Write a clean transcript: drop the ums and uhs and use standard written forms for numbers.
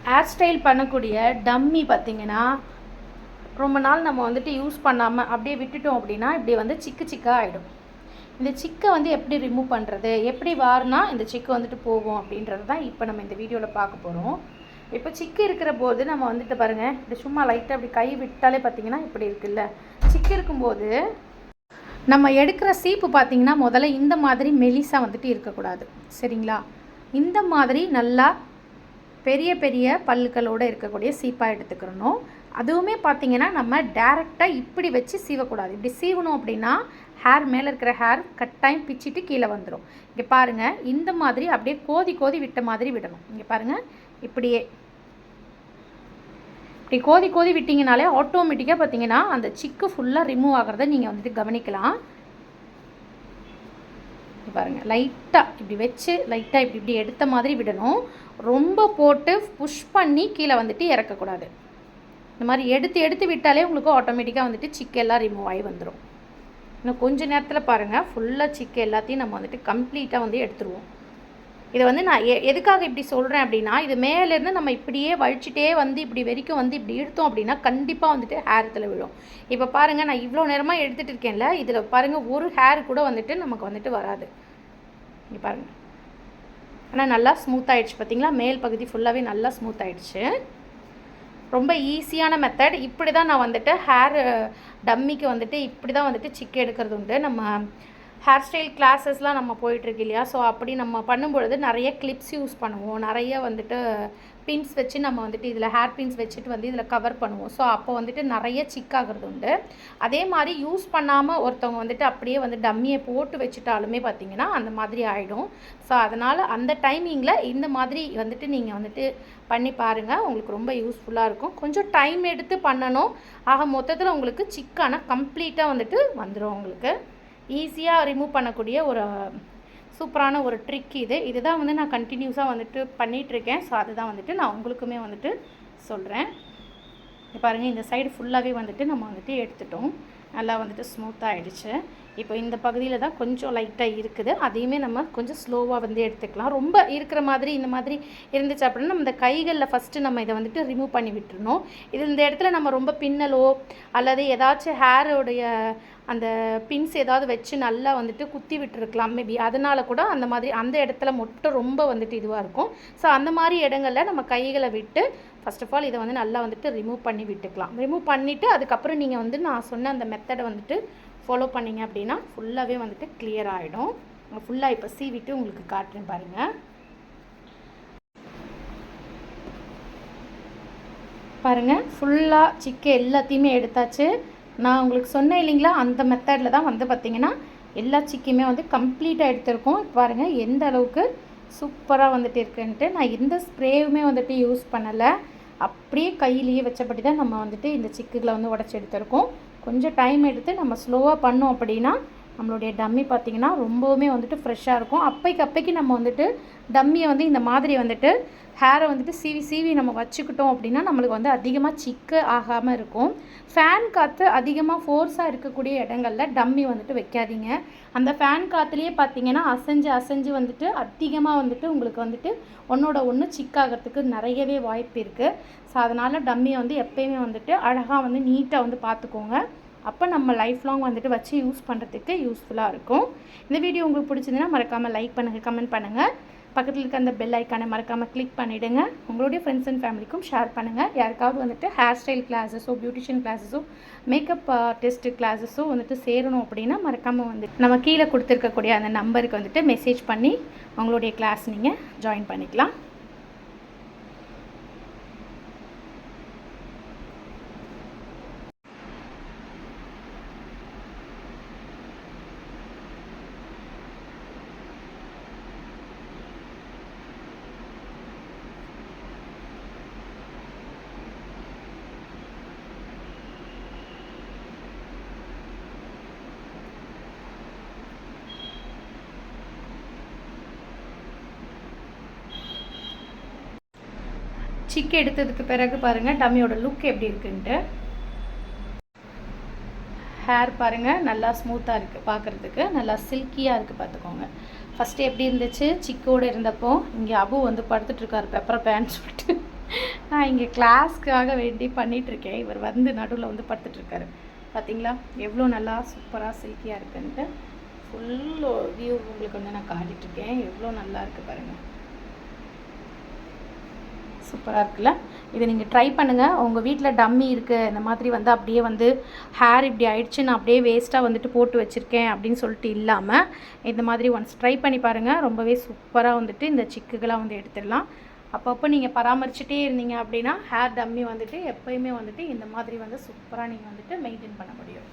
Hair style பண்ணக்கூடிய dummy பார்த்திங்கன்னா ரொம்ப நாள் நம்ம வந்துட்டு யூஸ் பண்ணாமல் அப்படியே விட்டுட்டோம் அப்படின்னா இப்படி வந்து சிக்கு சிக்காக ஆகிடும். இந்த சிக்கை வந்து எப்படி ரிமூவ் பண்ணுறது, எப்படி வாரினா இந்த சிக்கு வந்துட்டு போகும் அப்படின்றது தான் இப்போ நம்ம இந்த வீடியோவில் பார்க்க போகிறோம். இப்போ சிக்கு இருக்கிற போது நம்ம வந்துட்டு பாருங்கள், இப்படி சும்மா லைட்டாக அப்படி கை விட்டாலே பார்த்திங்கன்னா இப்படி இருக்குல்ல, சிக்கு இருக்கும்போது நம்ம எடுக்கிற சீப்பு பார்த்திங்கன்னா முதல்ல இந்த மாதிரி மெலிசாக வந்துட்டு இருக்கக்கூடாது, சரிங்களா? இந்த மாதிரி நல்லா பெரிய பெரிய பல்லுகளோடு இருக்கக்கூடிய சீப்பாக எடுத்துக்கிறணும். அதுவுமே பார்த்திங்கன்னா நம்ம டேரெக்டாக இப்படி வச்சு சீவக்கூடாது. இப்படி சீவணும் அப்படின்னா ஹேர் மேலே இருக்கிற ஹேர் கட்டாயம் பிச்சுட்டு கீழே வந்துடும். இங்கே பாருங்கள், இந்த மாதிரி அப்படியே கோதி கோதி விட்ட மாதிரி விடணும். இங்கே பாருங்கள், இப்படி கோதி கோதி விட்டிங்கனாலே ஆட்டோமேட்டிக்காக பார்த்திங்கன்னா அந்த சிக்கு ஃபுல்லாக ரிமூவ் ஆகிறத நீங்கள் வந்துட்டு கவனிக்கலாம். பாருங்கள், லைட்டாக இப்படி வச்சு லைட்டாக இப்படி எடுத்த மாதிரி விடணும். ரொம்ப போட்டு புஷ் பண்ணி கீழே வந்துட்டு இறக்கக்கூடாது. இந்த மாதிரி எடுத்து விட்டாலே உங்களுக்கு ஆட்டோமேட்டிக்காக வந்துட்டு சிக்கு எல்லாம் ரிமூவ் ஆகி வந்துடும். இன்னும் கொஞ்சம் நேரத்தில் பாருங்கள், ஃபுல்லாக சிக்கு எல்லாத்தையும் நம்ம வந்துட்டு கம்ப்ளீட்டாக வந்து எடுத்துருவோம். இதை வந்து நான் எதுக்காக இப்படி சொல்கிறேன் அப்படின்னா, இது மேலேருந்து நம்ம இப்படியே வழிச்சிட்டே வந்து இப்படி வரைக்கும் வந்து இப்படி எடுத்தோம் அப்படின்னா கண்டிப்பாக வந்துட்டு ஹேர் இதில் விழும். இப்போ பாருங்கள், நான் இவ்வளோ நேரமாக எடுத்துகிட்டு இருக்கேன்ல, இதில் பாருங்கள் ஒரு ஹேர் கூட வந்துட்டு நமக்கு வந்துட்டு வராது. இங்கே பாருங்கள், ஆனால் நல்லா ஸ்மூத் ஆகிடுச்சு பார்த்திங்களா? மேல் பகுதி ஃபுல்லாகவே நல்லா ஸ்மூத் ஆகிடுச்சு. ரொம்ப ஈஸியான மெத்தட். இப்படி தான் நான் வந்துட்டு ஹேர் டம்மிக்கு வந்துட்டு இப்படி தான் வந்துட்டு சிக்கு எடுக்கிறது உண்டு. நம்ம ஹேர் ஸ்டைல் கிளாஸஸ்லாம் நம்ம போயிட்டுருக்கு இல்லையா, ஸோ அப்படி நம்ம பண்ணும்பொழுது நிறைய கிளிப்ஸ் யூஸ் பண்ணுவோம், நிறைய வந்துட்டு பின்ஸ் வச்சு நம்ம வந்துட்டு இதில் ஹேர் பின்ஸ் வச்சுட்டு வந்து இதில் கவர் பண்ணுவோம். ஸோ அப்போ வந்துட்டு நிறைய சிக்காகிறது உண்டு. அதே மாதிரி யூஸ் பண்ணாமல் ஒருத்தவங்க வந்துட்டு அப்படியே வந்து டம்மியை போட்டு வச்சுட்டாலுமே பார்த்திங்கன்னா அந்த மாதிரி ஆகிடும். ஸோ அதனால் அந்த டைமிங்கில் இந்த மாதிரி வந்துட்டு நீங்கள் வந்துட்டு பண்ணி பாருங்கள், உங்களுக்கு ரொம்ப யூஸ்ஃபுல்லாக இருக்கும். கொஞ்சம் டைம் எடுத்து பண்ணணும். ஆக மொத்தத்தில் உங்களுக்கு சிக்கான கம்ப்ளீட்டாக வந்துட்டு வந்துடும். உங்களுக்கு ஈஸியாக ரிமூவ் பண்ணக்கூடிய ஒரு சூப்பரான ஒரு ட்ரிக் இதுதான் வந்து நான் கண்டினியூஸாக வந்துட்டு பண்ணிகிட்ருக்கேன். ஸோ அதுதான் வந்துட்டு நான் உங்களுக்குமே வந்துட்டு சொல்கிறேன். பாருங்கள், இந்த சைடு ஃபுல்லாகவே வந்துட்டு நம்ம வந்துட்டு எடுத்துட்டோம். நல்லா வந்துட்டு ஸ்மூத்தாக ஆகிடுச்சு. இப்போ இந்த பகுதியில் தான் கொஞ்சம் லைட்டாக இருக்குது, அதையுமே நம்ம கொஞ்சம் ஸ்லோவாக வந்து எடுத்துக்கலாம். ரொம்ப இருக்கிற மாதிரி இந்த மாதிரி இருந்துச்சு அப்படின்னா நம்ம இந்த கைகளில் ஃபஸ்ட்டு நம்ம இதை வந்துட்டு ரிமூவ் பண்ணி விட்டுருணும். இந்த இடத்துல நம்ம ரொம்ப பின்னலோ அல்லது ஏதாச்சும் ஹேரோடைய அந்த பின்ஸ் ஏதாவது வச்சு நல்லா வந்துட்டு குத்தி விட்டுருக்கலாம் மேபி, அதனால் கூட அந்த மாதிரி அந்த இடத்துல மட்டும் ரொம்ப வந்துட்டு இதுவாக இருக்கும். ஸோ அந்த மாதிரி இடங்களில் நம்ம கைகளை விட்டு ஃபர்ஸ்ட் ஆஃப் ஆல் இதை வந்து நல்லா வந்துட்டு ரிமூவ் பண்ணி விட்டுக்கலாம். ரிமூவ் பண்ணிவிட்டு அதுக்கப்புறம் நீங்கள் வந்து நான் சொன்ன அந்த மெத்தடை வந்துட்டு ஃபாலோ பண்ணிங்க அப்படின்னா ஃபுல்லாகவே வந்துட்டு கிளியர் ஆகிடும். ஃபுல்லாக இப்போ சீவிட்டு உங்களுக்கு காட்டுறேன் பாருங்கள். பாருங்கள், ஃபுல்லாக சிக்கு எல்லாத்தையுமே எடுத்தாச்சு. நான் உங்களுக்கு சொன்னேன் இல்லைங்களா, அந்த மெத்தடில் தான் வந்து பார்த்திங்கன்னா எல்லா சிக்கையுமே வந்து கம்ப்ளீட்டாக எடுத்திருக்கோம். பாருங்கள் எந்த அளவுக்கு சூப்பராக வந்துட்டு இருக்குன்ட்டு. நான் எந்த ஸ்ப்ரேவுமே வந்துட்டு யூஸ் பண்ணலை, அப்படியே கையிலேயே வச்சபடி தான் நம்ம வந்துட்டு இந்த சிக்குகளை வந்து உடச்சி எடுத்திருக்கோம். கொஞ்சம் டைம் எடுத்து நம்ம ஸ்லோவாக பண்ணோம் அப்படின்னா நம்மளுடைய டம்மி பார்த்திங்கன்னா ரொம்பவுமே வந்துட்டு ஃப்ரெஷ்ஷாக இருக்கும். அப்பைக்கு நம்ம வந்துட்டு டம்மியை வந்து இந்த மாதிரி வந்துட்டு ஹேரை வந்துட்டு சீவி நம்ம வச்சுக்கிட்டோம் அப்படின்னா நம்மளுக்கு வந்து அதிகமாக சிக்கு ஆகாமல் இருக்கும். ஃபேன் காற்று அதிகமாக ஃபோர்ஸாக இருக்கக்கூடிய இடங்களில் டம்மி வந்துட்டு வைக்காதீங்க. அந்த ஃபேன் காற்றுலேயே பார்த்திங்கன்னா அசைஞ்சு வந்துட்டு அதிகமாக வந்துட்டு உங்களுக்கு வந்துட்டு ஒன்று சிக்காகிறதுக்கு நிறையவே வாய்ப்பு இருக்குது. ஸோ அதனால் டம்மியை வந்து எப்போயுமே வந்துட்டு அழகாக வந்து நீட்டாக வந்து பார்த்துக்கோங்க. அப்போ நம்ம லைஃப் லாங் வந்துட்டு வச்சு யூஸ் பண்ணுறதுக்கு யூஸ்ஃபுல்லாக இருக்கும். இந்த வீடியோ உங்களுக்கு பிடிச்சதுன்னா மறக்காமல் லைக் பண்ணுங்கள், கமெண்ட் பண்ணுங்கள். பக்கத்தில் இருக்க அந்த பெல் ஐக்கானை மறக்காமல் கிளிக் பண்ணிவிடுங்க. உங்களுடைய ஃப்ரெண்ட்ஸ் அண்ட் ஃபேமிலிக்கும் ஷேர் பண்ணுங்கள். யாருக்காவது வந்துட்டு ஹேர் ஸ்டைல் கிளாஸஸோ பியூட்டிஷியன் கிளாஸஸோ மேக்கப் டெஸ்ட்டு கிளாஸஸோ வந்துட்டு சேரணும் அப்படின்னா மறக்காமல் வந்து நம்ம கீழே கொடுத்துருக்கக்கூடிய அந்த நம்பருக்கு வந்துட்டு மெசேஜ் பண்ணி உங்களுடைய கிளாஸ் நீங்கள் ஜாயின் பண்ணிக்கலாம். சிக்கு எடுத்ததுக்கு பிறகு பாருங்கள் டம்மியோட லுக் எப்படி இருக்குன்ட்டு. ஹேர் பாருங்கள் நல்லா ஸ்மூத்தாக இருக்குது, பார்க்குறதுக்கு நல்லா சில்கியாக இருக்குது பார்த்துக்கோங்க. ஃபஸ்ட்டு எப்படி இருந்துச்சு சிக்கோடு இருந்தப்போ, இங்கே அபு வந்து படுத்துட்ருக்காரு பெப்பர் பேன் சொல்லிட்டு நான் இங்கே கிளாஸ்க்காக வேண்டி பண்ணிகிட்ருக்கேன். இவர் வந்து நடுவில் வந்து படுத்துட்ருக்காரு. பார்த்தீங்களா எவ்வளோ நல்லா சூப்பராக சில்கியாக இருக்குன்ட்டு. ஃபுல் வியூ உங்களுக்கு வந்து நான் காட்டிகிட்ருக்கேன். எவ்வளோ நல்லா இருக்குது பாருங்கள். சூப்பராக இருக்குல்ல. இதை நீங்கள் ட்ரை பண்ணுங்கள். உங்கள் வீட்டில் டம்மி இருக்குது, இந்த மாதிரி வந்து அப்படியே வந்து ஹேர் இப்படி ஆயிடுச்சு, நான் அப்படியே வேஸ்ட்டாக வந்துட்டு போட்டு வச்சுருக்கேன் அப்படின்னு சொல்லிட்டு இல்லாமல் இந்த மாதிரி ஒன்ஸ் ட்ரை பண்ணி பாருங்கள். ரொம்பவே சூப்பராக வந்துட்டு இந்த சிக்குகளாக வந்து எடுத்துடலாம். அப்பப்போ நீங்கள் பராமரிச்சுட்டே இருந்தீங்க அப்படின்னா ஹேர் டம்மி வந்துட்டு எப்போயுமே வந்துட்டு இந்த மாதிரி வந்து சூப்பராக நீங்கள் வந்துட்டு மெயின்டைன் பண்ண முடியும்.